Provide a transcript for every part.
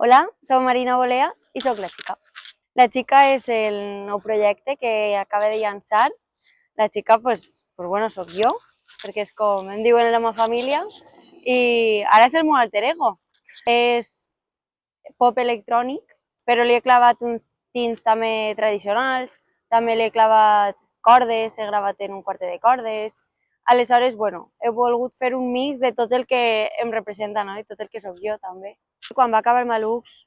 Hola, soc Marina Bolea i soc la Xica. La Xica és el nou projecte que acaba de llançar. La Xica, bueno, soc jo, perquè és com em diuen en la meva família, i ara és el meu alter ego. És pop electrònic, però li he clavat uns tints també tradicionals, també li he clavat cordes, he gravat en un quartet de cordes. Aleshores, bueno, he volgut fer un mix de tot el que em representa, no? I tot el que sóc jo, també. Quan va acabar Malux,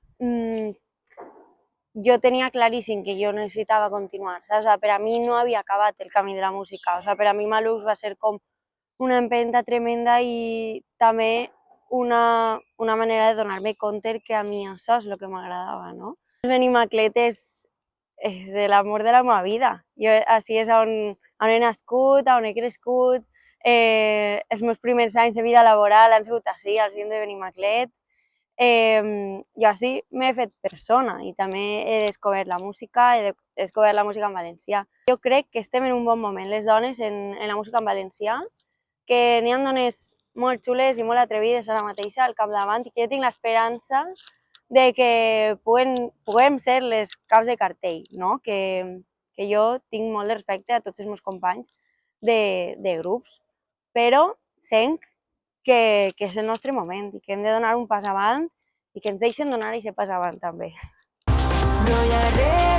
jo tenia claríssim que jo necessitava continuar, saps? O sigui, per a mi no havia acabat el camí de la música, o sigui, per a mi Malux va ser com una empenta tremenda i també una manera de donar-me compte que a mi això és el que m'agradava, no? Benimaclet és l'amor de la meva vida. Jo així és on he nascut, on he crescut, els meus primers anys de vida laboral han sigut així, al CIM de Benimaclet. Jo així m'he fet persona i també he descobert la música, he descobert la música en valencià. Jo crec que estem en un bon moment, les dones, en la música en valencià, que n'hi ha dones molt xules i molt atrevides ara mateix al capdavant i que jo tinc l'esperança de que puguem ser les caps de cartell, no? Que jo tinc molt de respecte a tots els meus companys de grups, però sent que és el nostre moment i que hem de donar un pas avant i que ens deixen donar aquest pas avant també. No hi ha res